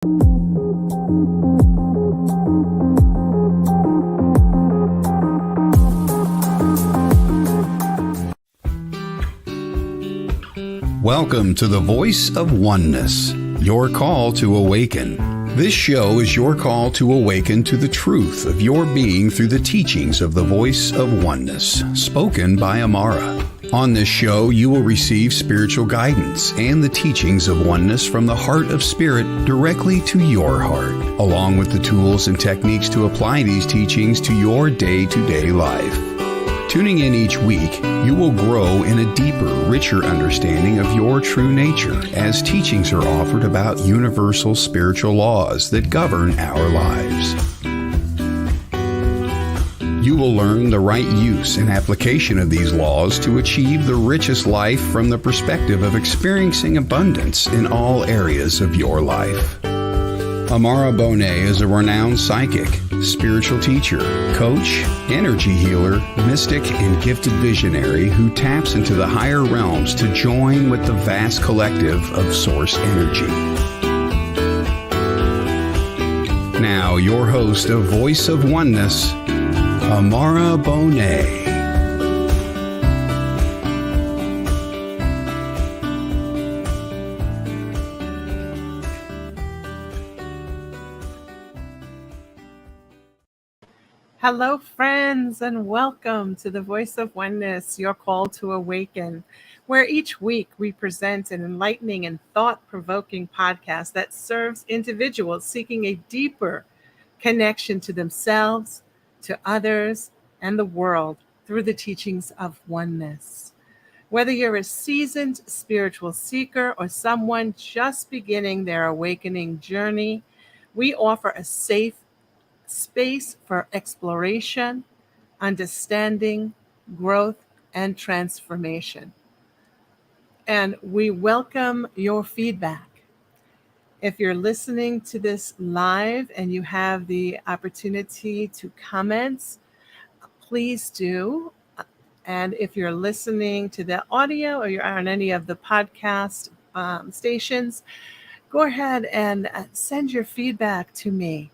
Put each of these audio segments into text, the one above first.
Welcome to the Voice of Oneness, your call to awaken. This show is your call to awaken to the truth of your being through the teachings of the Voice of Oneness, spoken by Aumara. On this show, you will receive spiritual guidance and the teachings of oneness from the heart of spirit directly to your heart, along with the tools and techniques to apply these teachings to your day-to-day life. Tuning in each week, you will grow in a deeper, richer understanding of your true nature as teachings are offered about universal spiritual laws that govern our lives. You will learn the right use and application of these laws to achieve the richest life from the perspective of experiencing abundance in all areas of your life. Aumara is a renowned psychic, spiritual teacher, coach, energy healer, mystic, and gifted visionary who taps into the higher realms to join with the vast collective of source energy. Now, your host of Voice of Oneness, Aumara. Hello, friends, and welcome to the Voice of Oneness, your call to awaken, where each week we present an enlightening and thought-provoking podcast that serves individuals seeking a deeper connection to themselves, to others, and the world through the teachings of oneness. Whether you're a seasoned spiritual seeker or someone just beginning their awakening journey, we offer a safe space for exploration, understanding, growth, and transformation. And we welcome your feedback. If you're listening to this live and you have the opportunity to comment, please do. And if you're listening to the audio or you're on any of the podcast stations, go ahead and send your feedback to me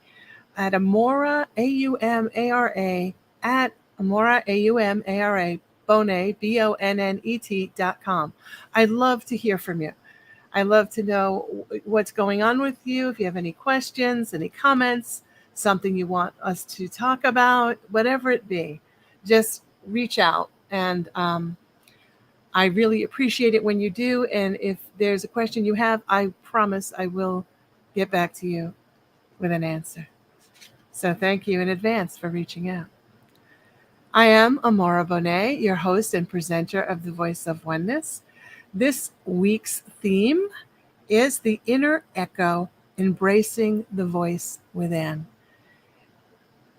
at Aumara, Aumara, at Aumara, Aumara, Bonnet, BONNET.com. I'd love to hear from you. I'd love to know what's going on with you. If you have any questions, any comments, something you want us to talk about, whatever it be, just reach out. And I really appreciate it when you do. And if there's a question you have, I promise I will get back to you with an answer. So thank you in advance for reaching out. I am Aumara, your host and presenter of the Voice of Oneness. This week's theme is the inner echo, embracing the voice within.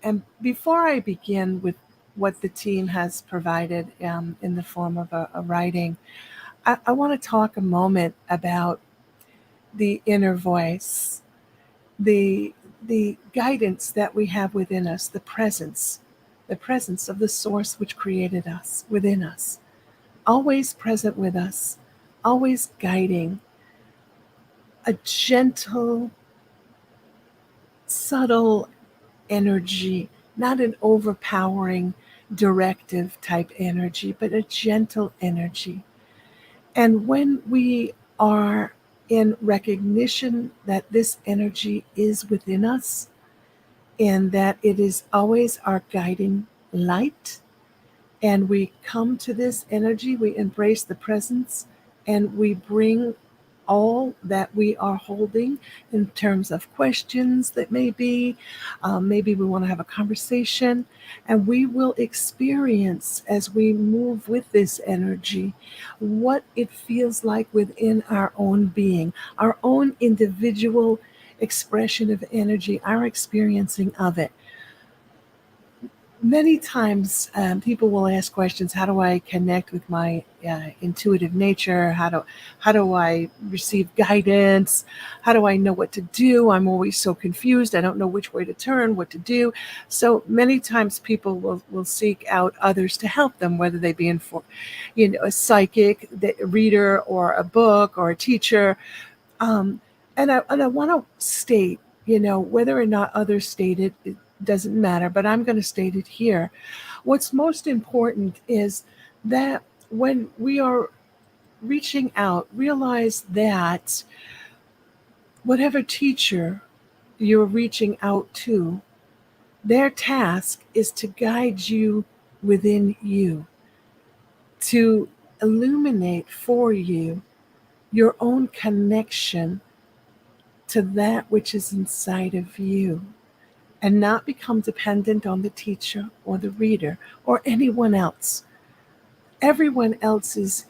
And before I begin with what the team has provided in the form of a writing, I want to talk a moment about the inner voice, the guidance that we have within us, the presence of the source which created us within us, always present with us, always guiding, a gentle, subtle energy, not an overpowering, directive type energy, but a gentle energy. And when we are in recognition that this energy is within us and that it is always our guiding light, and we come to this energy, we embrace the presence, and we bring all that we are holding in terms of questions that maybe we want to have a conversation, and we will experience as we move with this energy what it feels like within our own being, our own individual expression of energy, our experiencing of it. Many times people will ask questions: how do I connect with my intuitive nature? How do I receive guidance? How do I know what to do? I'm always so confused. I don't know which way to turn, what to do. So many times people will seek out others to help them, whether they be a psychic, a reader, or a book, or a teacher. And I want to state, whether or not others state it, it doesn't matter, but I'm going to state it here. What's most important is that when we are reaching out, realize that whatever teacher you're reaching out to, their task is to guide you within you, to illuminate for you your own connection to that which is inside of you, and not become dependent on the teacher or the reader or anyone else. Everyone else is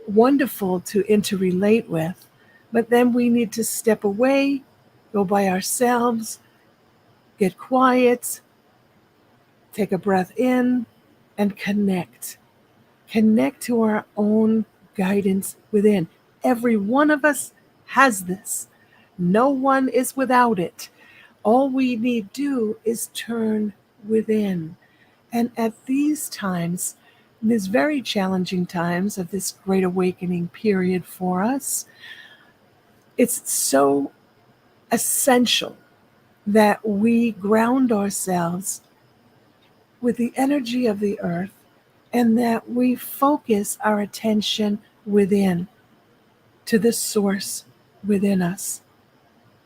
wonderful to interrelate with, but then we need to step away, go by ourselves, get quiet, take a breath in, and connect. Connect to our own guidance within. Every one of us has this. No one is without it. All we need do is turn within. And at these times, these very challenging times of this great awakening period for us, it's so essential that we ground ourselves with the energy of the earth, and that we focus our attention within, to the source within us,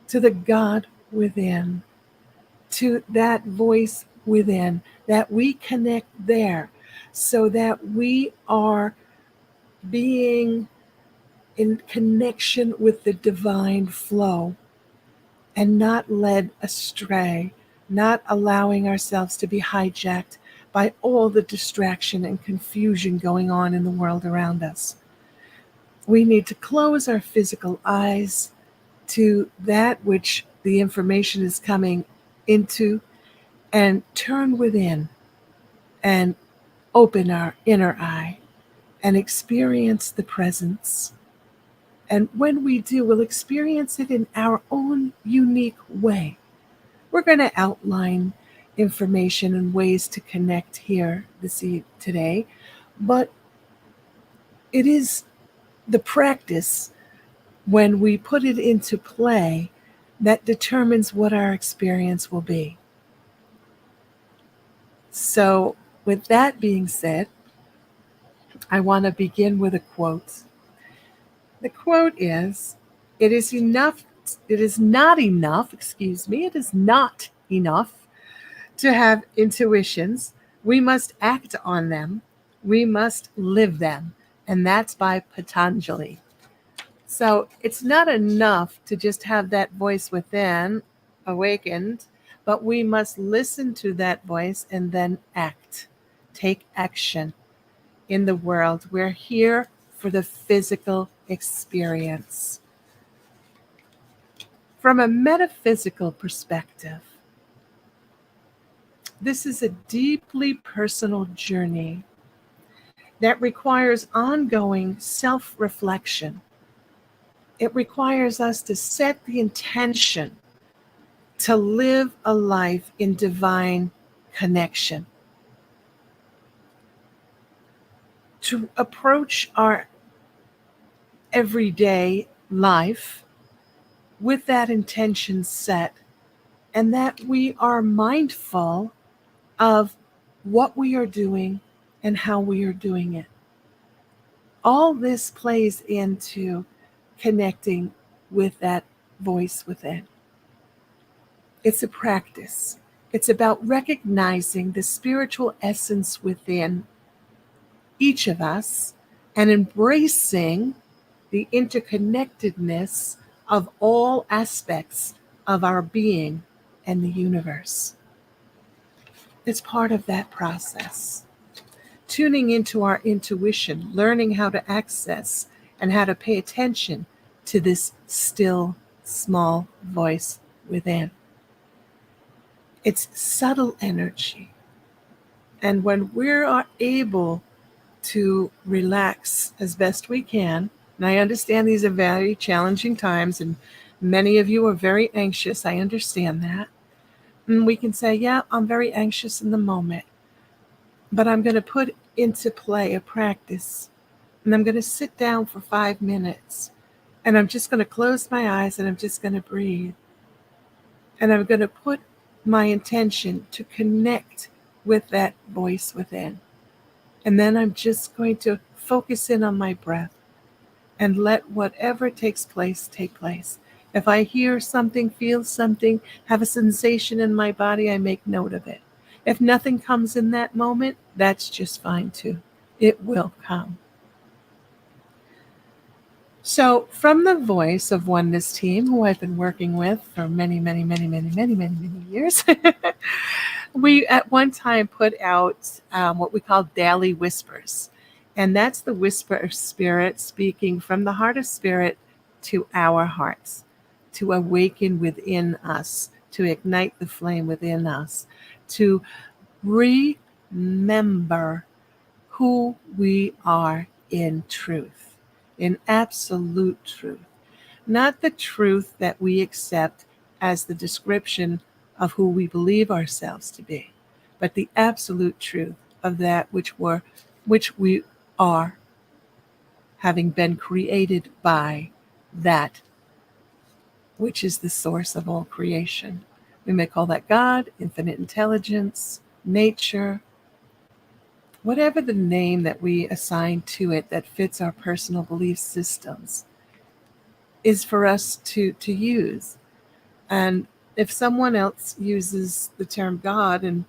to the God within, to that voice within, that we connect there so that we are being in connection with the divine flow and not led astray, not allowing ourselves to be hijacked by all the distraction and confusion going on in the world around us. We need to close our physical eyes to that which the information is coming into, and turn within and open our inner eye and experience the presence. And when we do, we'll experience it in our own unique way. We're going to outline information and ways to connect here today, but it is the practice, when we put it into play, that determines what our experience will be. So, with that being said, I want to begin with a quote. The quote is, it is not enough to have intuitions. We must act on them. We must live them. And that's by Patanjali. So it's not enough to just have that voice within awakened, but we must listen to that voice and then act. Take action in the world. We're here for the physical experience. From a metaphysical perspective, this is a deeply personal journey that requires ongoing self-reflection. It requires us to set the intention to live a life in divine connection, to approach our everyday life with that intention set, and that we are mindful of what we are doing and how we are doing it. All this plays into connecting with that voice within. It's a practice. It's about recognizing the spiritual essence within each of us and embracing the interconnectedness of all aspects of our being and the universe. It's part of that process. Tuning into our intuition, learning how to access and how to pay attention to this still, small voice within. It's subtle energy. And when we are able to relax as best we can, and I understand these are very challenging times, and many of you are very anxious. I understand that. And we can say, yeah, I'm very anxious in the moment, but I'm going to put into play a practice, and I'm going to sit down for 5 minutes, And I'm just going to close my eyes and I'm just going to breathe. And I'm going to put my intention to connect with that voice within. And then I'm just going to focus in on my breath and let whatever takes place take place. If I hear something, feel something, have a sensation in my body, I make note of it. If nothing comes in that moment, that's just fine too. It will come. So, from the Voice of Oneness team, who I've been working with for many, many, many, many, many, many, many years, we at one time put out what we call daily whispers. And that's the whisper of spirit speaking from the heart of spirit to our hearts, to awaken within us, to ignite the flame within us, to remember who we are in truth, in absolute truth. Not the truth that we accept as the description of who we believe ourselves to be, but the absolute truth of that which we are, having been created by that which is the source of all creation. We may call that God, infinite intelligence, nature, whatever the name that we assign to it that fits our personal belief systems is for us to use. And if someone else uses the term God, and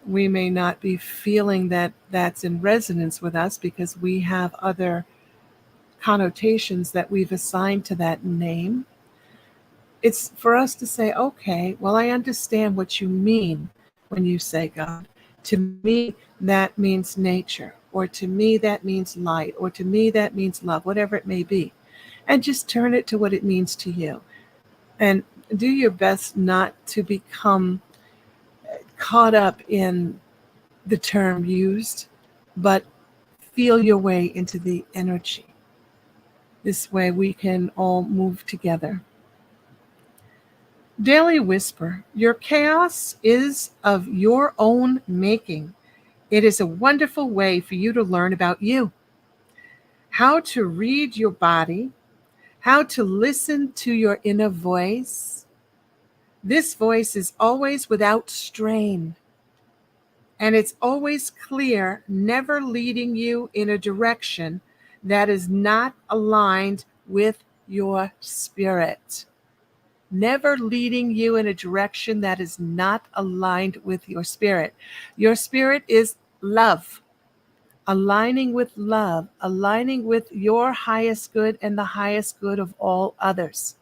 we may not be feeling that that's in resonance with us because we have other connotations that we've assigned to that name, it's for us to say, okay, well, I understand what you mean when you say God. To me, that means nature, or to me, that means light, or to me, that means love, whatever it may be. And just turn it to what it means to you. And do your best not to become caught up in the term used, but feel your way into the energy. This way we can all move together. Daily Whisper, your chaos is of your own making. It is a wonderful way for you to learn about you, how to read your body, how to listen to your inner voice. This voice is always without strain, and it's always clear, never leading you in a direction that is not aligned with your spirit. Never leading you in a direction that is not aligned with your spirit. Your spirit is love. Aligning with love, aligning with your highest good and the highest good of all others.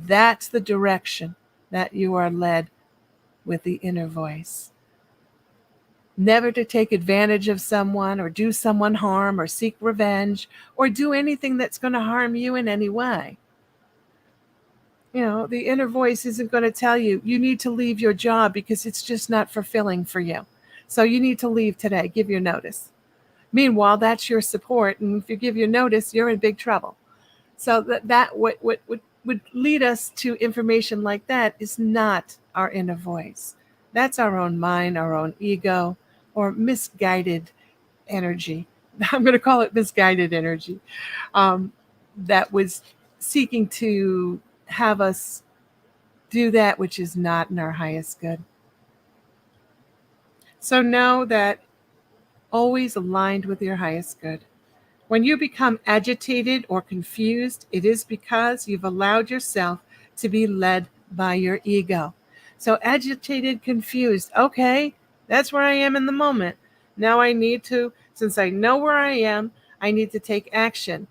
That's the direction that you are led with the inner voice. Never to take advantage of someone or do someone harm or seek revenge or do anything that's going to harm you in any way. You know, the inner voice isn't going to tell you, you need to leave your job because it's just not fulfilling for you. So you need to leave today, give your notice. Meanwhile, that's your support. And if you give your notice, you're in big trouble. So that what would lead us to information like that is not our inner voice. That's our own mind, our own ego, or misguided energy. I'm going to call it misguided energy that was seeking to have us do that which is not in our highest good. So know that always aligned with your highest good. When you become agitated or confused, it is because you've allowed yourself to be led by your ego. So agitated, confused, okay, that's where I am in the moment. Now I need to, since I know where I am, I need to take action.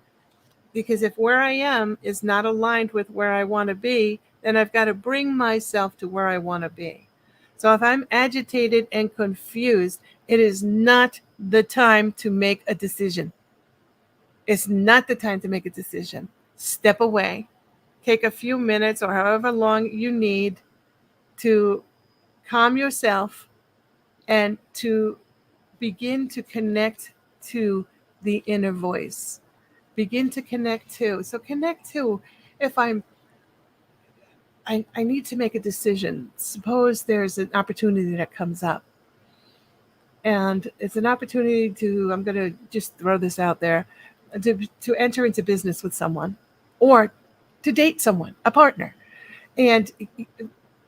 Because if where I am is not aligned with where I want to be, then I've got to bring myself to where I want to be. So if I'm agitated and confused, it is not the time to make a decision. It's not the time to make a decision. Step away. Take a few minutes or however long you need to calm yourself and to begin to connect to the inner voice. Begin to connect to. So connect to if I need to make a decision. Suppose there's an opportunity that comes up. And it's an opportunity to, I'm going to just throw this out there, to enter into business with someone. or to date someone, a partner. And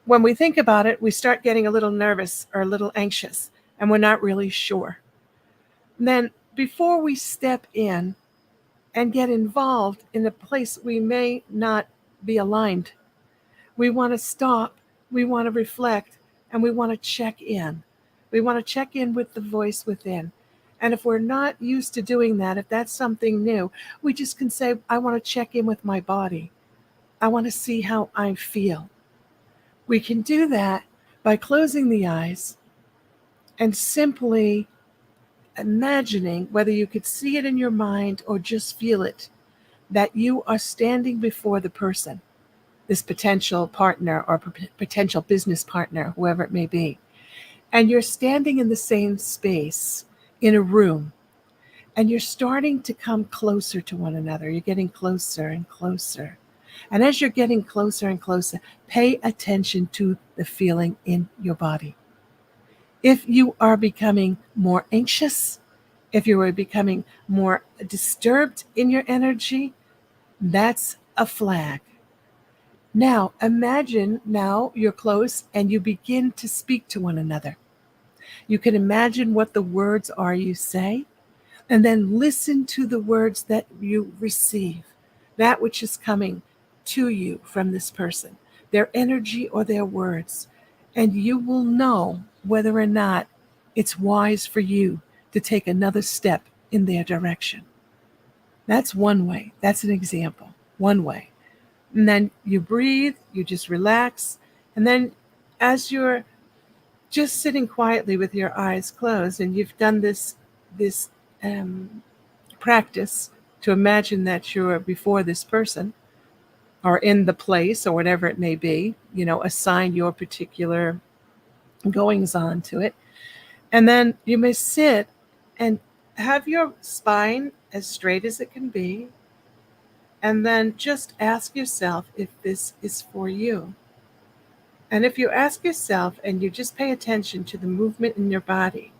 when we think about it, we start getting a little nervous or a little anxious, and we're not really sure. And then before we step in and get involved in a place we may not be aligned, we want to stop, we want to reflect, and we want to check in. We want to check in with the voice within. And if we're not used to doing that, if that's something new, we just can say, I want to check in with my body. I want to see how I feel. We can do that by closing the eyes and simply imagining, whether you could see it in your mind or just feel it, that you are standing before the person, this potential partner or potential business partner, whoever it may be. And you're standing in the same space in a room, and you're starting to come closer to one another. You're getting closer and closer. And as you're getting closer and closer, pay attention to the feeling in your body. If you are becoming more anxious, if you are becoming more disturbed in your energy, that's a flag. Now, imagine now you're close and you begin to speak to one another. You can imagine what the words are you say, and then listen to the words that you receive, that which is coming to you from this person, their energy or their words. And you will know whether or not it's wise for you to take another step in their direction. That's one way. That's an example. One way. And then you breathe, you just relax. And then as you're just sitting quietly with your eyes closed, and you've done this practice to imagine that you're before this person or in the place or whatever it may be, assign your particular goings on to it. And then you may sit and have your spine as straight as it can be. And then just ask yourself if this is for you. And if you ask yourself and you just pay attention to the movement in your body,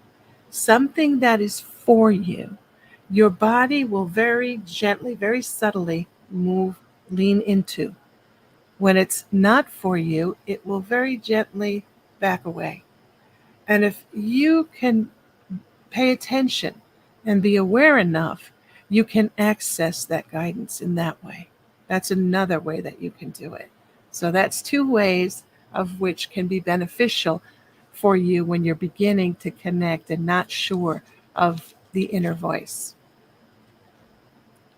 something that is for you, your body will very gently, very subtly lean into. When it's not for you, it will very gently back away. And if you can pay attention and be aware enough, you can access that guidance in that way. That's another way that you can do it. So that's two ways of which can be beneficial for you when you're beginning to connect and not sure of the inner voice.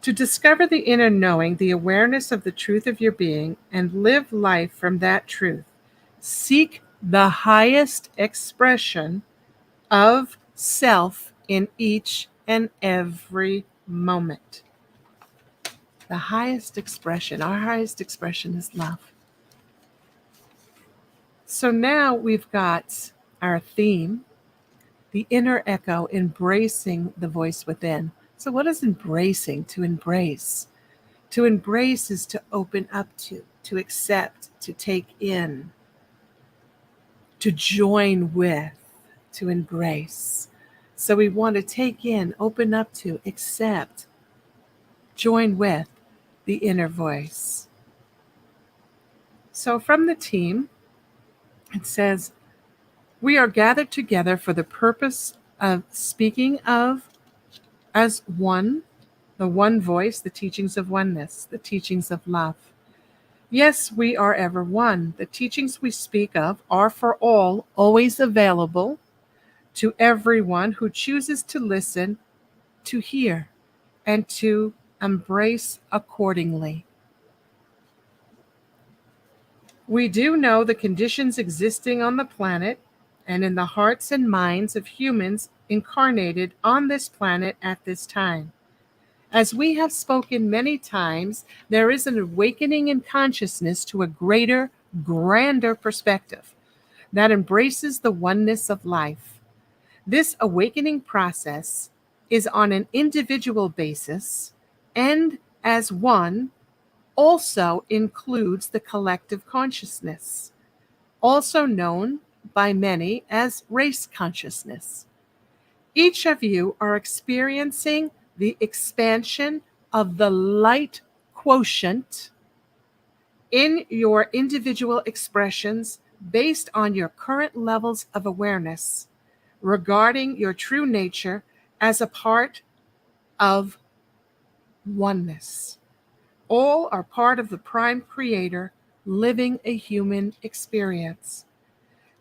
To discover the inner knowing, the awareness of the truth of your being, and live life from that truth, seek the highest expression of self in each and every moment. The highest expression, our highest expression is love. So now we've got our theme, the inner echo, embracing the voice within. So what is embracing? To embrace. To embrace is to open up to accept, to take in, to join with, to embrace. So we want to take in, open up to, accept, join with the inner voice. So from the team, it says, we are gathered together for the purpose of speaking of as one, the one voice, the teachings of oneness, the teachings of love. Yes, we are ever one. The teachings we speak of are for all, always available to everyone who chooses to listen, to hear, and to embrace accordingly. We do know the conditions existing on the planet and in the hearts and minds of humans incarnated on this planet at this time. As we have spoken many times, there is an awakening in consciousness to a greater, grander perspective that embraces the oneness of life. This awakening process is on an individual basis and as one also includes the collective consciousness, also known by many as race consciousness. Each of you are experiencing the expansion of the light quotient in your individual expressions based on your current levels of awareness regarding your true nature as a part of oneness. All are part of the Prime Creator living a human experience.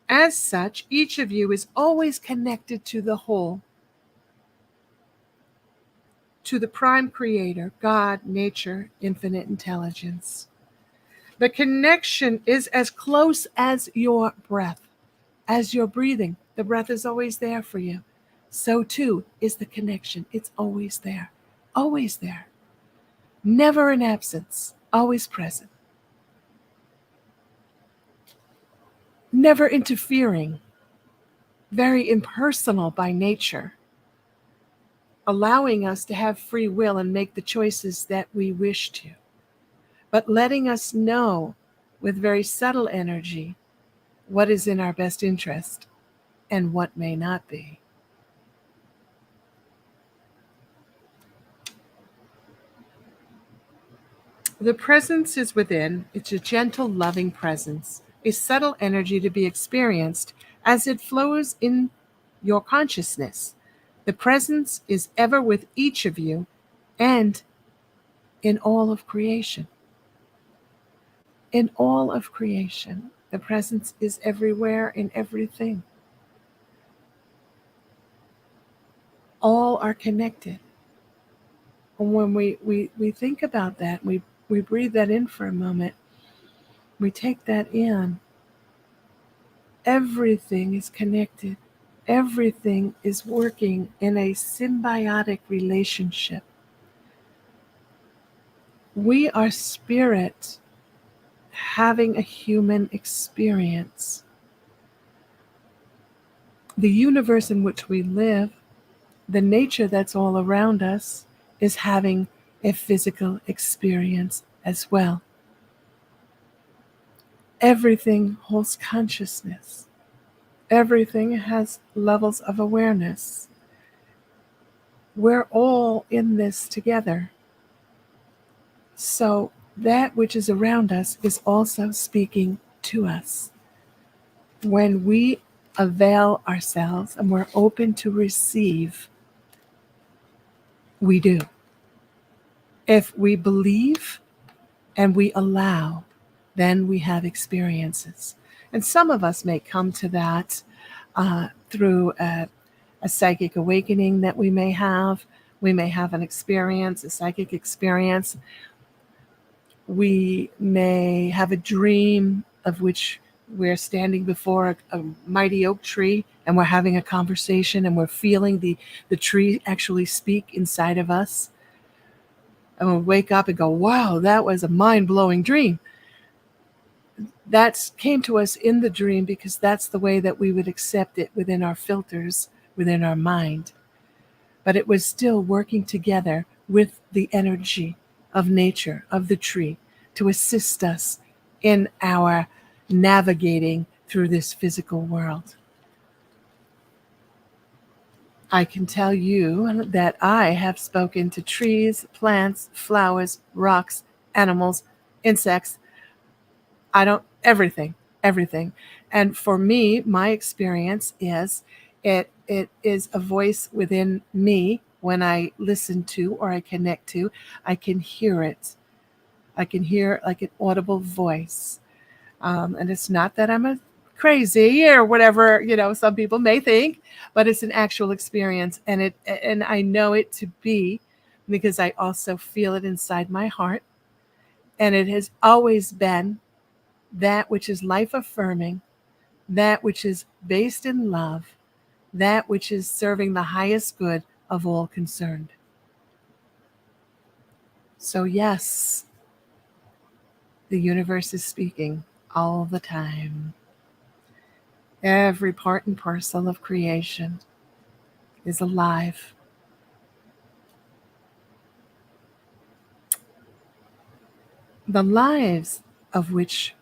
As such, each of you is always connected to the whole, to the Prime Creator, God, nature, infinite intelligence. The connection is as close as your breath, as you're breathing. The breath is always there for you. So too is the connection. It's always there, always there. Never in absence, always present. Never interfering, very impersonal by nature, allowing us to have free will and make the choices that we wish to, but letting us know with very subtle energy what is in our best interest and what may not be. The presence is within. It's a gentle, loving presence, a subtle energy to be experienced as it flows in your consciousness. The presence is ever with each of you and in all of creation. In all of creation, the presence is everywhere in everything. All are connected. And when we think about that, we breathe that in for a moment, we take that in. Everything is connected. Everything is working in a symbiotic relationship. We are spirit having a human experience. The universe in which we live, the nature that's all around us, is having a physical experience as well. Everything holds consciousness. Everything has levels of awareness. We're all in this together. So that which is around us is also speaking to us. When we avail ourselves and we're open to receive, we do. If we believe and we allow, then we have experiences. And some of us may come to that through a psychic awakening that we may have. We may have an experience, a psychic experience. We may have a dream of which we're standing before a mighty oak tree and we're having a conversation and we're feeling the tree actually speak inside of us. And we'll wake up and go, wow, that was a mind-blowing dream. That came to us in the dream because that's the way that we would accept it within our filters, within our mind. But it was still working together with the energy of nature, of the tree, to assist us in our navigating through this physical world. I can tell you that I have spoken to trees, plants, flowers, rocks, animals, insects. Everything. And for me, my experience is it is a voice within me. When I listen to or I connect to, I can hear it. I can hear like an audible voice. And it's not that I'm a crazy or whatever, some people may think, but it's an actual experience. And I know it to be because I also feel it inside my heart. And it has always been that which is life affirming, that which is based in love, that which is serving the highest good of all concerned. So yes, the universe is speaking all the time. Every part and parcel of creation is alive. The lives of which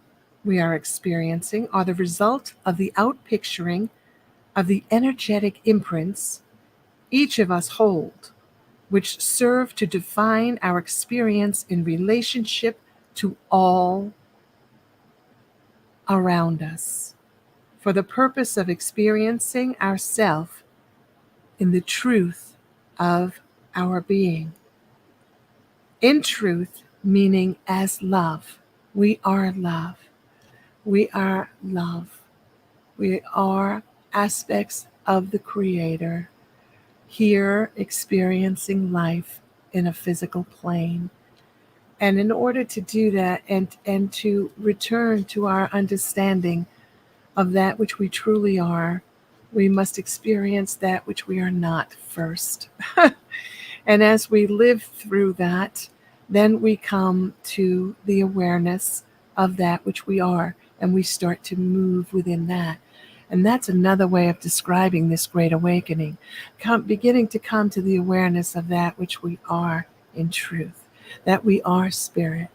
we are experiencing are the result of the outpicturing of the energetic imprints each of us hold which serve to define our experience in relationship to all around us, for the purpose of experiencing ourself in the truth of our being. In truth, meaning as love. We are love. We are love. We are aspects of the Creator, here experiencing life in a physical plane. And in order to do that and to return to our understanding of that which we truly are, we must experience that which we are not first. And as we live through that, then we come to the awareness of that which we are, and we start to move within that. And that's another way of describing this great awakening, beginning to come to the awareness of that which we are in truth, that we are spirit,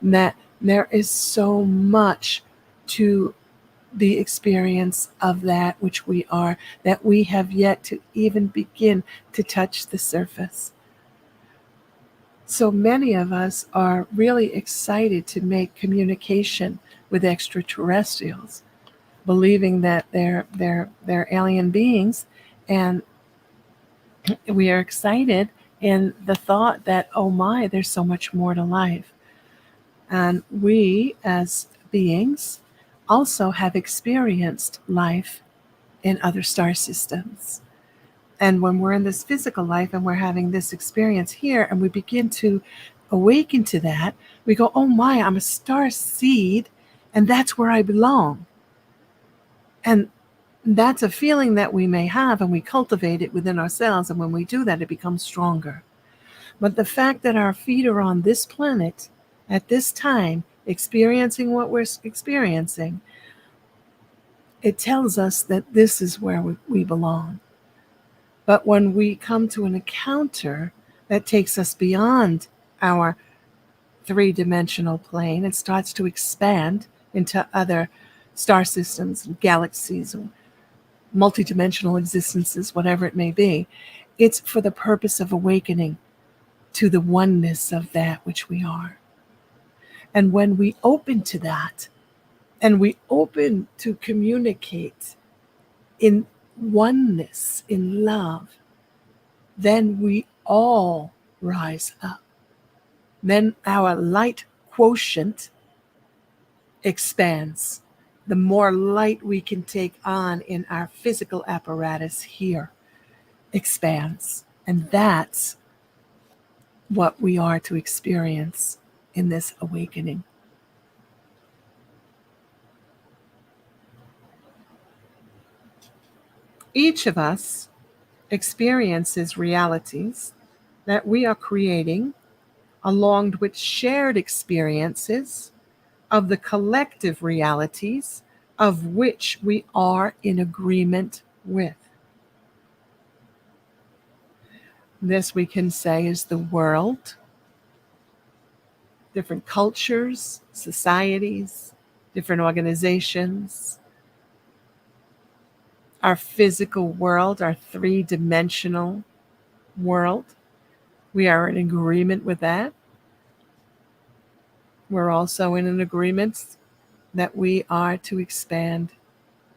and that there is so much to the experience of that which we are, that we have yet to even begin to touch the surface. So many of us are really excited to make communication with extraterrestrials, believing that they're alien beings, and we are excited in the thought that, oh my, there's so much more to life. And we as beings also have experienced life in other star systems. And when we're in this physical life and we're having this experience here, and we begin to awaken to that, we go, oh my, I'm a star seed, and that's where I belong. And that's a feeling that we may have, and we cultivate it within ourselves. And when we do that, it becomes stronger. But the fact that our feet are on this planet at this time, experiencing what we're experiencing, it tells us that this is where we belong. But when we come to an encounter that takes us beyond our three-dimensional plane, it starts to expand into other star systems, galaxies, multidimensional existences, whatever it may be. It's for the purpose of awakening to the oneness of that which we are. And when we open to that, and we open to communicate in oneness, in love, then we all rise up. Then our light quotient expands. The more light we can take on in our physical apparatus here expands. And that's what we are to experience in this awakening. Each of us experiences realities that we are creating along with shared experiences of the collective realities of which we are in agreement with. This we can say is the world, different cultures, societies, different organizations, our physical world, our three-dimensional world. We are in agreement with that. We're also in an agreement that we are to expand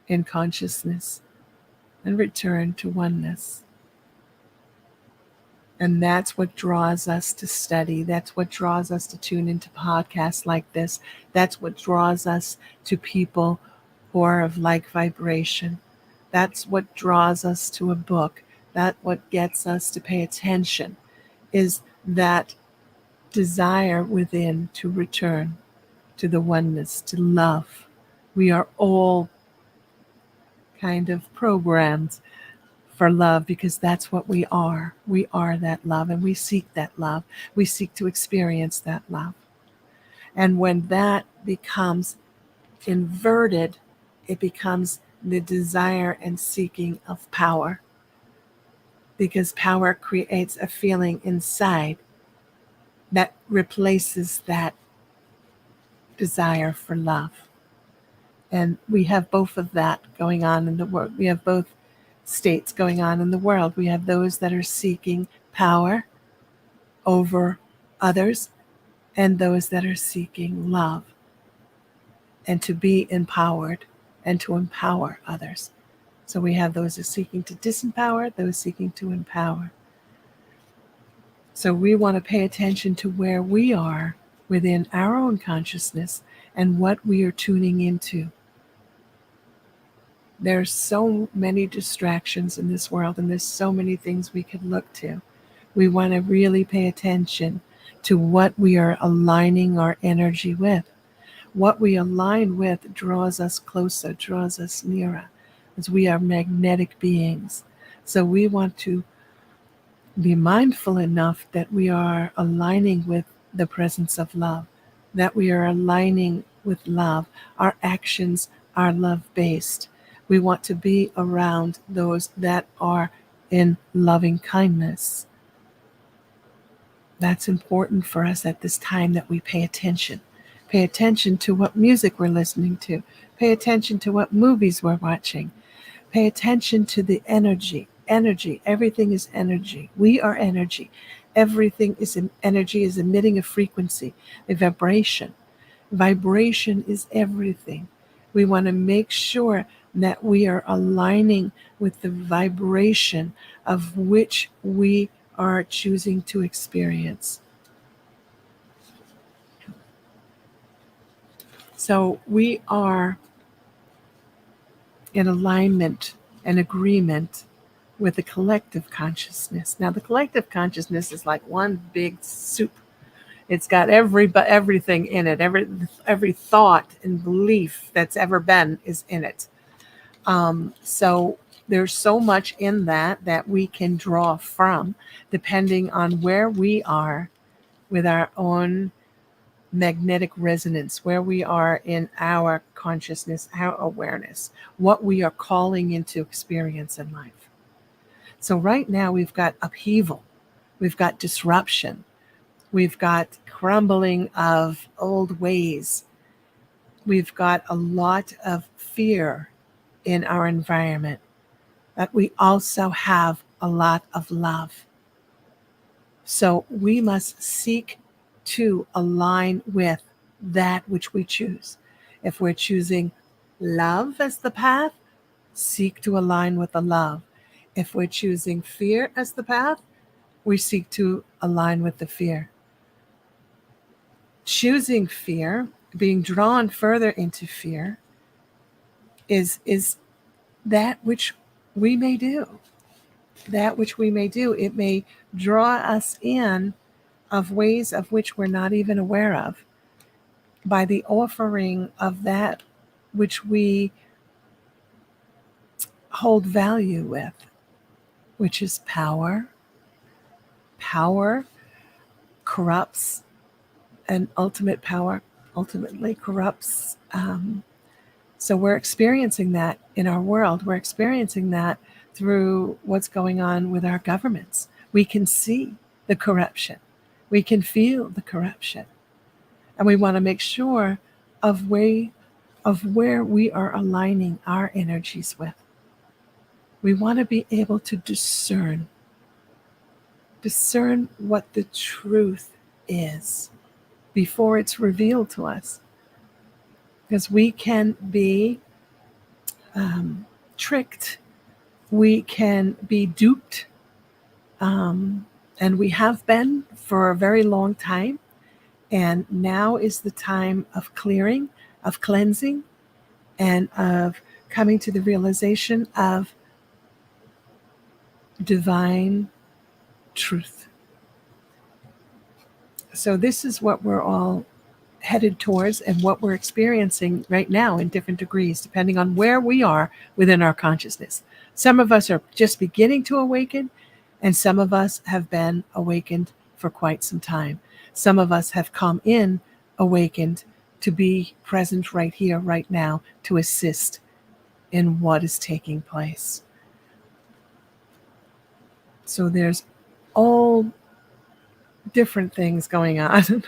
in consciousness and return to oneness. And that's what draws us to study. That's what draws us to tune into podcasts like this. That's what draws us to people who are of like vibration. That's what draws us to a book. That's what gets us to pay attention, is that desire within to return to the oneness, to love. We are all kind of programmed for love because that's what we are. We are that love, and we seek that love. We seek to experience that love. And when that becomes inverted, it becomes the desire and seeking of power, because power creates a feeling inside that replaces that desire for love. And we have both of that going on in the world. We have both states going on in the world. We have those that are seeking power, over others and those that are seeking love, and to be empowered and to empower others. So we have those who are seeking to disempower, those seeking to empower. So we want to pay attention to where we are within our own consciousness and what we are tuning into. There's so many distractions in this world, and there's so many things we could look to. We want to really pay attention to what we are aligning our energy with. What we align with draws us closer, draws us nearer, as we are magnetic beings. So we want to be mindful enough that we are aligning with the presence of love, that we are aligning with love. Our actions are love-based. We want to be around those that are in loving kindness. That's important for us at this time, that we pay attention. Pay attention to what music we're listening to. Pay attention to what movies we're watching. Pay attention to the energy. Energy. Everything is energy. We are energy. Everything is energy, is emitting a frequency, a vibration. Vibration is everything. We want to make sure that we are aligning with the vibration of which we are choosing to experience. So we are in alignment and agreement with the collective consciousness. Now, the collective consciousness is like one big soup. It's got everything in it. Every thought and belief that's ever been is in it. So there's so much in that we can draw from, depending on where we are with our own magnetic resonance, where we are in our consciousness, our awareness, what we are calling into experience in life. So right now we've got upheaval, we've got disruption, we've got crumbling of old ways, we've got a lot of fear in our environment, but we also have a lot of love. So we must seek to align with that which we choose. If we're choosing love as the path, seek to align with the love. If we're choosing fear as the path, we seek to align with the fear. Choosing fear, being drawn further into fear, is that which we may do. That which we may do. It may draw us in of ways of which we're not even aware of, by the offering of that which we hold value with, which is power. Power corrupts, and ultimate power ultimately corrupts. So we're experiencing that in our world. We're experiencing that through what's going on with our governments. We can see the corruption. We can feel the corruption. And we want to make sure of where we are aligning our energies with. We want to be able to discern what the truth is before it's revealed to us. Because we can be tricked, we can be duped, and we have been for a very long time. And now is the time of clearing, of cleansing, and of coming to the realization of divine truth. So this is what we're all headed towards, and what we're experiencing right now in different degrees, depending on where we are within our consciousness. Some of us are just beginning to awaken, and some of us have been awakened for quite some time. Some of us have come in awakened to be present right here, right now, to assist in what is taking place. So there's all different things going on.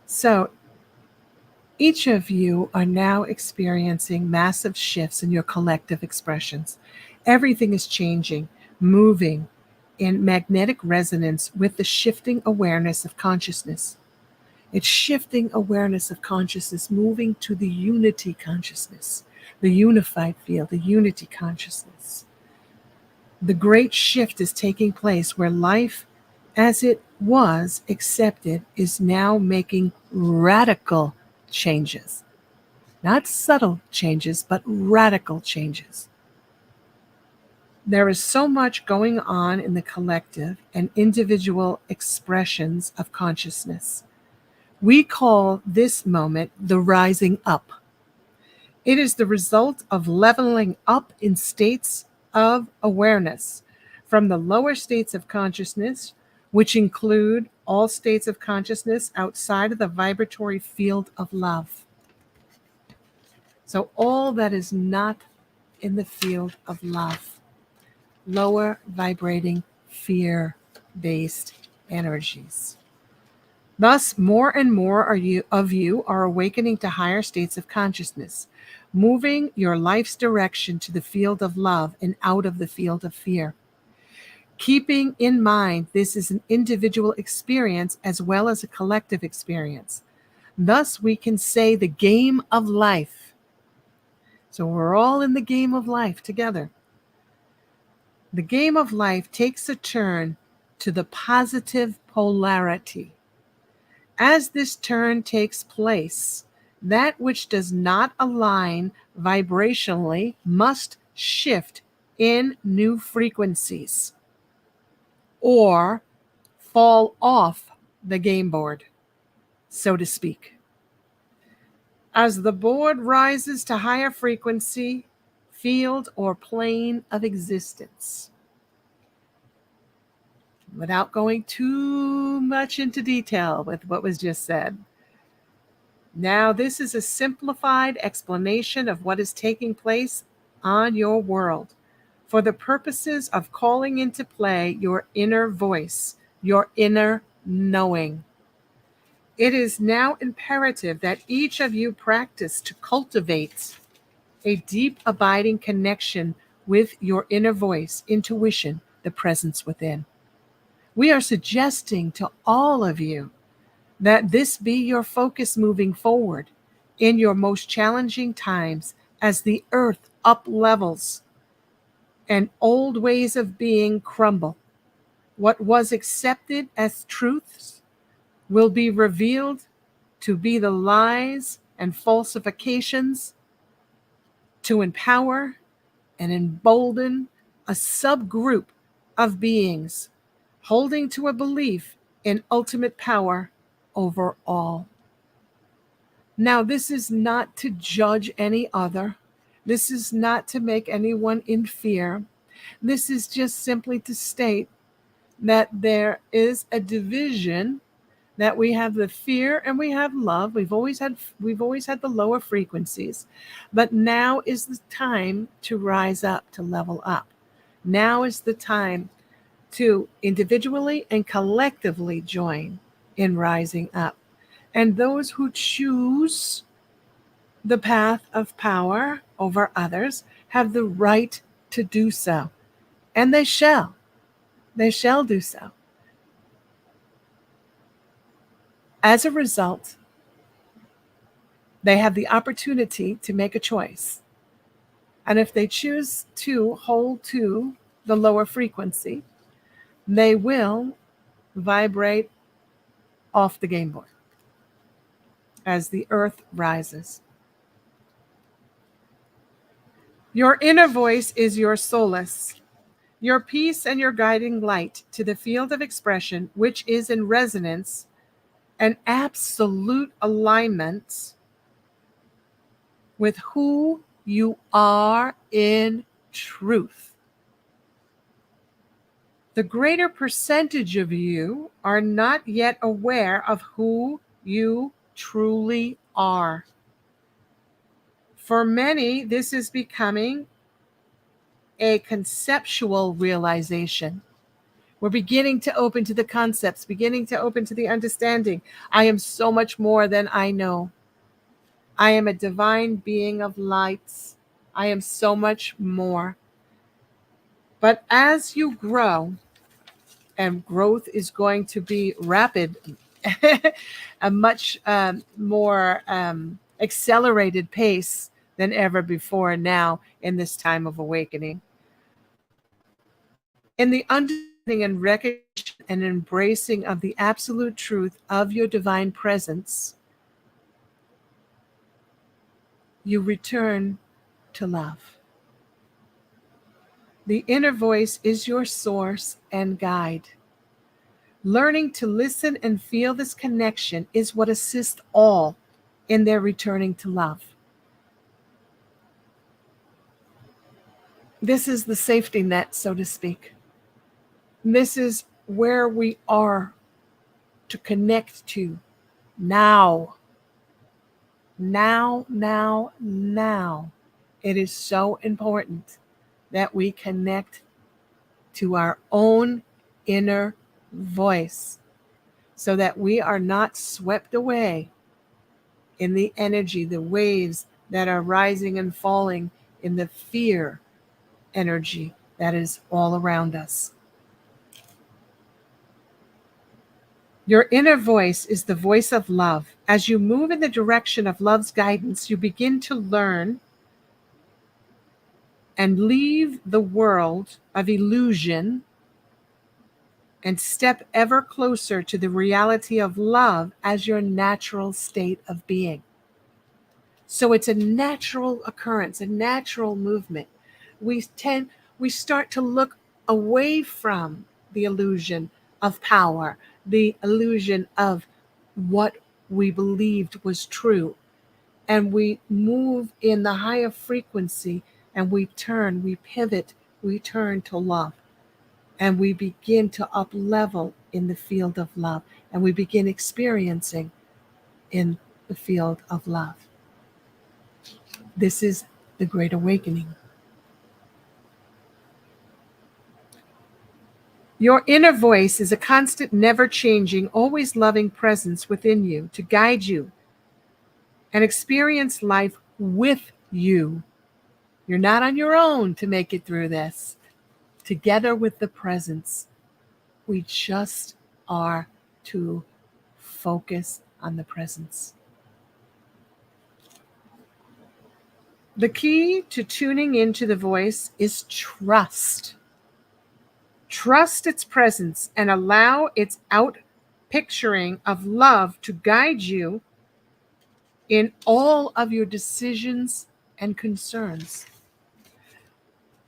So each of you are now experiencing massive shifts in your collective expressions. Everything is changing, moving, in magnetic resonance with the shifting awareness of consciousness. It's shifting awareness of consciousness, moving to the unity consciousness, the unified field, the unity consciousness. The great shift is taking place where life, as it was accepted, is now making radical changes. Not subtle changes, but radical changes. There is so much going on in the collective and individual expressions of consciousness. We call this moment the rising up. It is the result of leveling up in states of awareness from the lower states of consciousness, which include all states of consciousness outside of the vibratory field of love. So all that is not in the field of love, lower vibrating fear-based energies. Thus, more and more of you are awakening to higher states of consciousness, moving your life's direction to the field of love and out of the field of fear. Keeping in mind this is an individual experience as well as a collective experience. Thus, we can say the game of life. So we're all in the game of life together. The game of life takes a turn to the positive polarity. As this turn takes place, that which does not align vibrationally must shift in new frequencies or fall off the game board, so to speak. As the board rises to higher frequency, field, or plane of existence. Without going too much into detail with what was just said. Now, this is a simplified explanation of what is taking place on your world for the purposes of calling into play your inner voice, your inner knowing. It is now imperative that each of you practice to cultivate a deep, abiding connection with your inner voice, intuition, the presence within. We are suggesting to all of you that this be your focus moving forward in your most challenging times as the earth up levels and old ways of being crumble. What was accepted as truths will be revealed to be the lies and falsifications to empower and embolden a subgroup of beings holding to a belief in ultimate power over all. Now, this is not to judge any other. This is not to make anyone in fear. This is just simply to state that there is a division, that we have the fear and we have love. We've always had the lower frequencies, but now is the time to rise up, to level up. Now is the time to individually and collectively join in rising up. And those who choose the path of power over others have the right to do so. And they shall. They shall do so. As a result, they have the opportunity to make a choice. And if they choose to hold to the lower frequency, they will vibrate off the game board as the earth rises. Your inner voice is your solace, your peace and your guiding light to the field of expression, which is in resonance and absolute alignment with who you are in truth. The greater percentage of you are not yet aware of who you truly are. For many, this is becoming a conceptual realization. We're beginning to open to the concepts, beginning to open to the understanding. I am so much more than I know. I am a divine being of lights. I am so much more. But as you grow and growth is going to be rapid, a much more accelerated pace than ever before now in this time of awakening. In the understanding and recognition and embracing of the absolute truth of your divine presence, you return to love. The inner voice is your source and guide. Learning to listen and feel this connection is what assists all in their returning to love. This is the safety net, so to speak. This is where we are to connect to now. Now. It is so important that we connect to our own inner voice so that we are not swept away in the energy, the waves that are rising and falling in the fear energy that is all around us. Your inner voice is the voice of love. As you move in the direction of love's guidance, you begin to learn and leave the world of illusion and step ever closer to the reality of love as your natural state of being. So it's a natural occurrence, a natural movement. We start to look away from the illusion of power, the illusion of what we believed was true. And we move in the higher frequency and we pivot, we turn to love. And we begin to up level in the field of love. And we begin experiencing in the field of love. This is the Great Awakening. Your inner voice is a constant, never-changing, always loving presence within you to guide you and experience life with you. You're not on your own to make it through this. Together with the presence, we just are to focus on the presence. The key to tuning into the voice is trust. Trust its presence and allow its outpicturing of love to guide you in all of your decisions and concerns.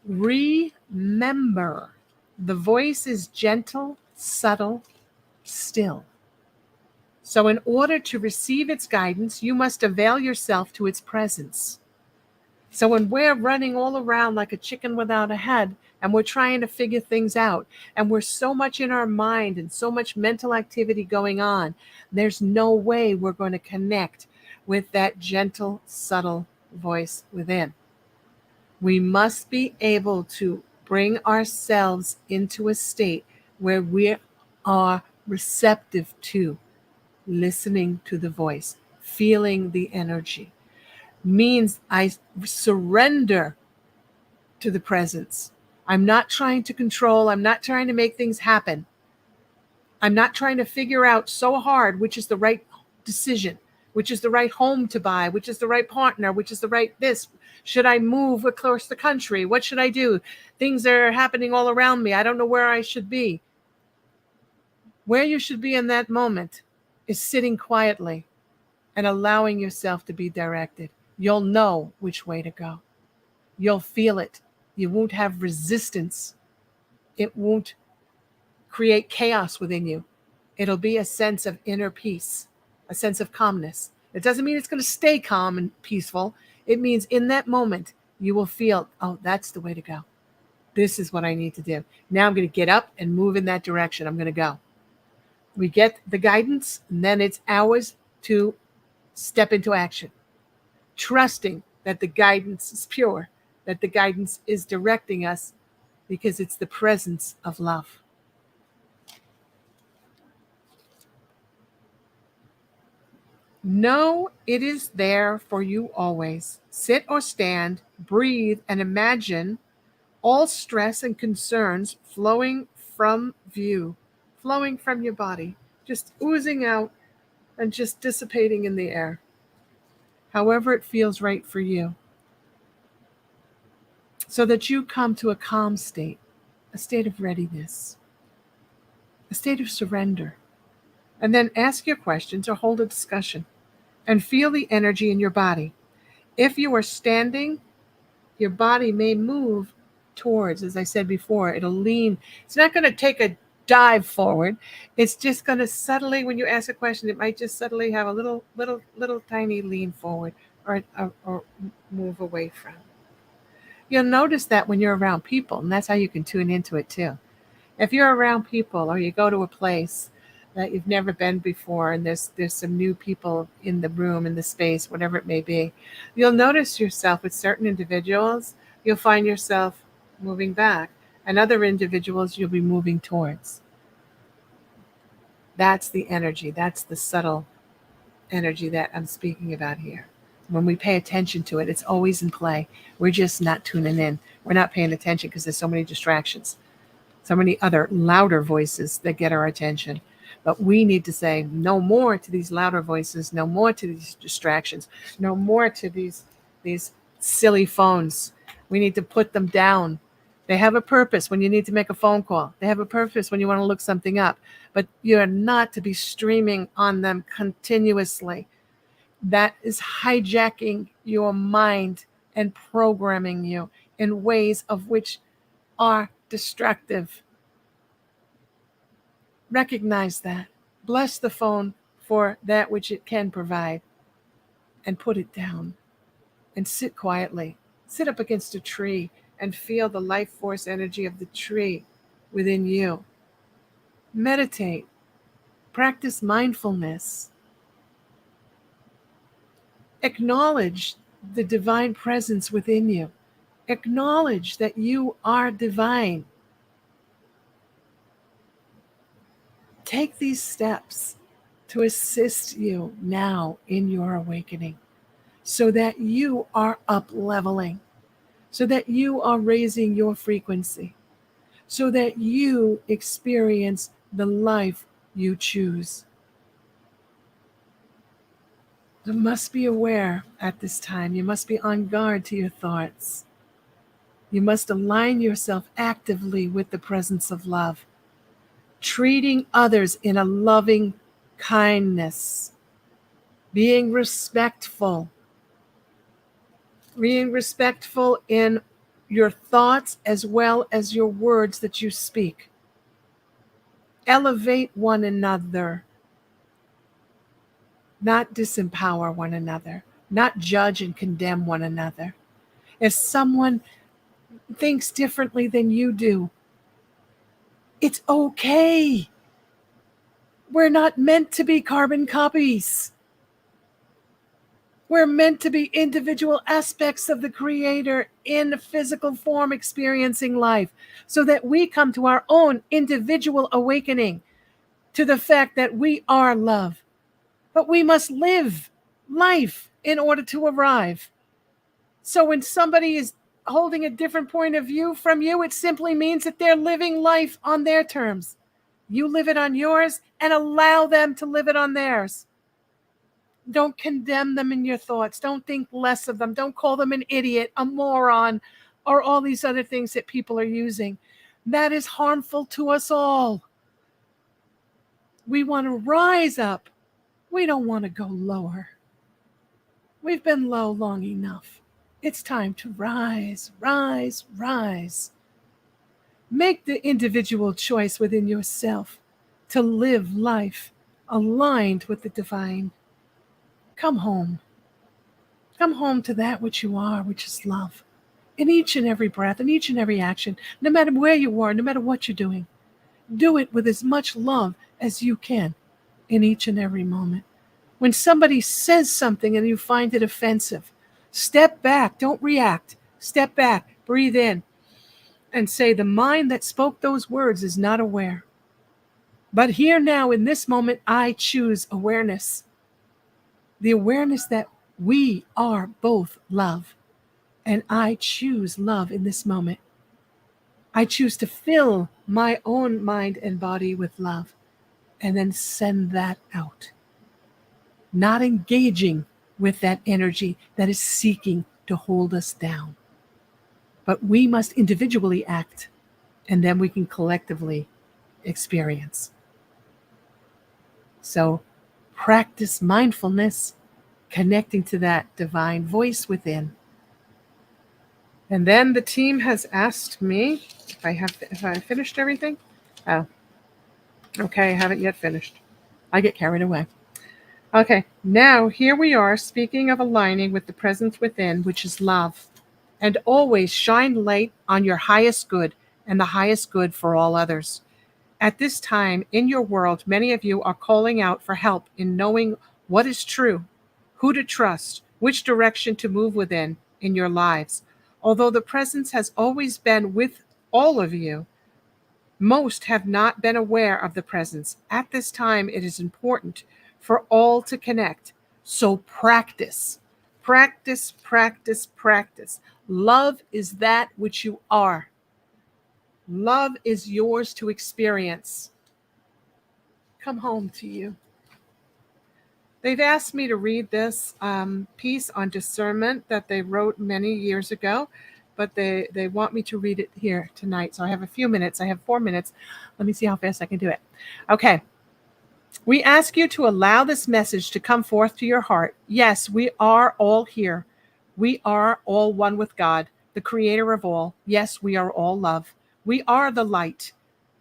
Remember, the voice is gentle, subtle, still. So in order to receive its guidance, you must avail yourself to its presence. So when we're running all around like a chicken without a head, and we're trying to figure things out, and we're so much in our mind and so much mental activity going on, there's no way we're going to connect with that gentle, subtle voice within. We must be able to bring ourselves into a state where we are receptive to listening to the voice, feeling the energy. Means I surrender to the presence. I'm not trying to control. I'm not trying to make things happen. I'm not trying to figure out so hard which is the right decision, which is the right home to buy, which is the right partner, which is the right this. Should I move across the country? What should I do? Things are happening all around me. I don't know where I should be. Where you should be in that moment is sitting quietly and allowing yourself to be directed. You'll know which way to go. You'll feel it. You won't have resistance. It won't create chaos within you. It'll be a sense of inner peace, a sense of calmness. It doesn't mean it's going to stay calm and peaceful. It means in that moment, you will feel, oh, that's the way to go. This is what I need to do. Now I'm going to get up and move in that direction. I'm going to go. We get the guidance, and then it's ours to step into action, trusting that the guidance is pure, that the guidance is directing us because it's the presence of love. Know it is there for you always. Sit or stand, breathe, and imagine all stress and concerns flowing from view, flowing from your body, just oozing out and just dissipating in the air, however it feels right for you, so that you come to a calm state, a state of readiness, a state of surrender. And then ask your questions or hold a discussion and feel the energy in your body. If you are standing, your body may move towards, as I said before, it'll lean. It's not going to take a dive forward. It's just going to subtly, when you ask a question, it might just subtly have a little tiny lean forward or move away from. You'll notice that when you're around people, and that's how you can tune into it too. If you're around people or you go to a place that you've never been before and there's some new people in the room, in the space, whatever it may be, you'll notice yourself with certain individuals, you'll find yourself moving back, and other individuals you'll be moving towards. That's the energy. That's the subtle energy that I'm speaking about here. When we pay attention to it, it's always in play. We're just not tuning in. We're not paying attention because there's so many distractions, so many other louder voices that get our attention. But we need to say no more to these louder voices, no more to these distractions, no more to these silly phones. We need to put them down. They have a purpose when you need to make a phone call. They have a purpose when you want to look something up. But you're not to be streaming on them continuously. That is hijacking your mind and programming you in ways of which are destructive. Recognize that. Bless the phone for that which it can provide and put it down and sit quietly. Sit up against a tree and feel the life force energy of the tree within you. Meditate. Practice mindfulness. Acknowledge the divine presence within you. Acknowledge that you are divine. Take these steps to assist you now in your awakening so that you are up-leveling, so that you are raising your frequency, so that you experience the life you choose. You must be aware at this time. You must be on guard to your thoughts. You must align yourself actively with the presence of love, treating others in a loving kindness, being respectful in your thoughts as well as your words that you speak. Elevate one another, not disempower one another, not judge and condemn one another. If someone thinks differently than you do, it's okay. We're not meant to be carbon copies. We're meant to be individual aspects of the Creator in a physical form experiencing life so that we come to our own individual awakening to the fact that we are love. But we must live life in order to arrive. So when somebody is holding a different point of view from you, it simply means that they're living life on their terms. You live it on yours and allow them to live it on theirs. Don't condemn them in your thoughts. Don't think less of them. Don't call them an idiot, a moron, or all these other things that people are using. That is harmful to us all. We want to rise up. We don't want to go lower. We've been low long enough. It's time to rise, rise, rise. Make the individual choice within yourself to live life aligned with the divine. Come home. Come home to that which you are, which is love. In each and every breath, in each and every action, no matter where you are, no matter what you're doing, do it with as much love as you can in each and every moment. When somebody says something and you find it offensive, step back, don't react. Step back, breathe in, and say, the mind that spoke those words is not aware. But here now, in this moment, I choose awareness. The awareness that we are both love. And I choose love in this moment. I choose to fill my own mind and body with love and then send that out, not engaging with that energy that is seeking to hold us down. But we must individually act, and then we can collectively experience. So practice mindfulness, connecting to that divine voice within. And then the team has asked me if I finished everything. Oh, okay, I haven't yet finished. I get carried away. Okay, now here we are speaking of aligning with the presence within, which is love. And always shine light on your highest good and the highest good for all others. At this time in your world, many of you are calling out for help in knowing what is true, who to trust, which direction to move within in your lives. Although the presence has always been with all of you, most have not been aware of the presence. At this time, it is important for all to connect. So practice, practice, practice, practice. Love is that which you are. Love is yours to experience. Come home to you. They've asked me to read this piece on discernment that they wrote many years ago, but they want me to read it here tonight. So I have a few minutes. I have 4 minutes. Let me see how fast I can do it. Okay. We ask you to allow this message to come forth to your heart. Yes, we are all here. We are all one with God, the creator of all. Yes, we are all love. We are the light.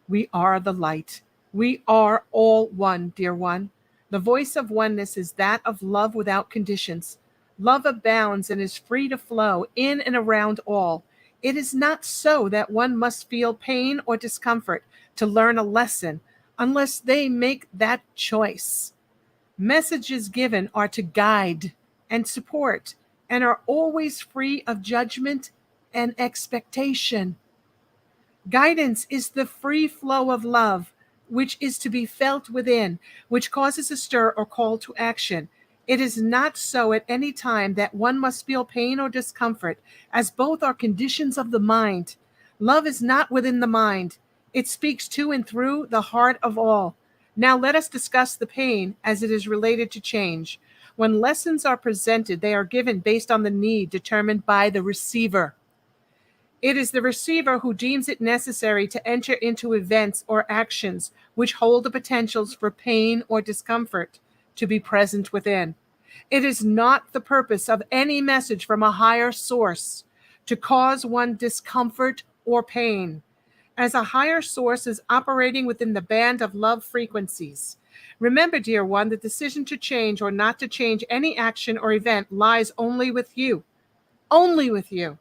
We are the light. We are all one, dear one. The voice of oneness is that of love without conditions. Love abounds and is free to flow in and around all. It is not so that one must feel pain or discomfort to learn a lesson unless they make that choice. Messages given are to guide and support and are always free of judgment and expectation. Guidance is the free flow of love, which is to be felt within, which causes a stir or call to action. It is not so at any time that one must feel pain or discomfort, as both are conditions of the mind. Love is not within the mind. It speaks to and through the heart of all. Now let us discuss the pain as it is related to change. When lessons are presented, they are given based on the need determined by the receiver. It is the receiver who deems it necessary to enter into events or actions which hold the potentials for pain or discomfort to be present within. It is not the purpose of any message from a higher source to cause one discomfort or pain, as a higher source is operating within the band of love frequencies. Remember, dear one, the decision to change or not to change any action or event lies only with you. Only with you.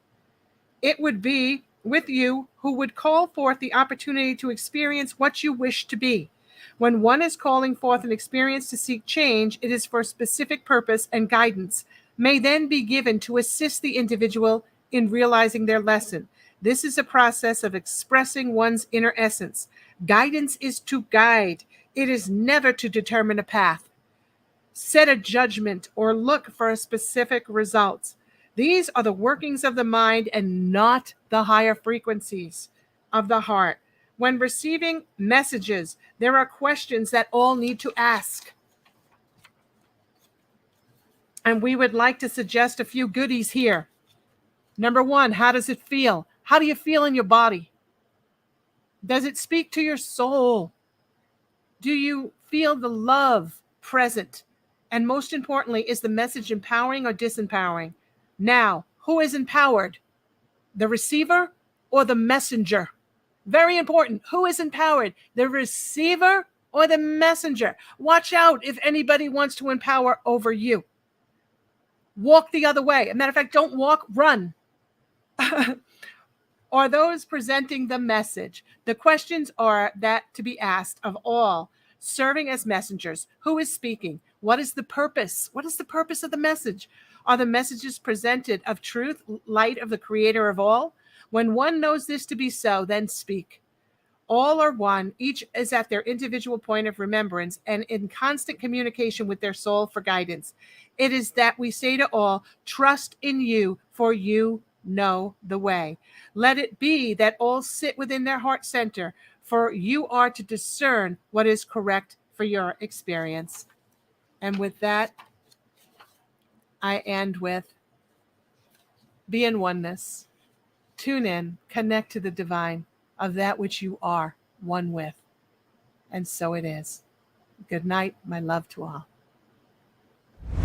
It would be with you who would call forth the opportunity to experience what you wish to be. When one is calling forth an experience to seek change, it is for a specific purpose, and guidance may then be given to assist the individual in realizing their lesson. This is a process of expressing one's inner essence. Guidance is to guide. It is never to determine a path, set a judgment, or look for a specific result. These are the workings of the mind and not the higher frequencies of the heart. When receiving messages, there are questions that all need to ask. And we would like to suggest a few goodies here. Number one, how does it feel? How do you feel in your body? Does it speak to your soul? Do you feel the love present? And most importantly, is the message empowering or disempowering? Now, who is empowered? The receiver or the messenger? Very important. Who is empowered? The receiver or the messenger? Watch out if anybody wants to empower over you. Walk the other way. As a matter of fact, don't walk, run. Or those presenting the message. The questions are that to be asked of all serving as messengers. Who is speaking? What is the purpose? What is the purpose of the message? Are the messages presented of truth, light of the creator of all? When one knows this to be so, then speak. All are one. Each is at their individual point of remembrance and in constant communication with their soul for guidance. It is that we say to all, trust in you, for you know the way. Let it be that all sit within their heart center, for you are to discern what is correct for your experience. And with that, I end with be in oneness. Tune in, connect to the divine of that which you are one with. And so it is. Good night, my love to all.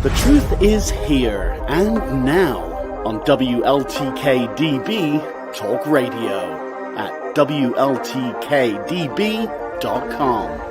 The truth is here and now on WLTK-DB Talk Radio at WLTK-DB.com.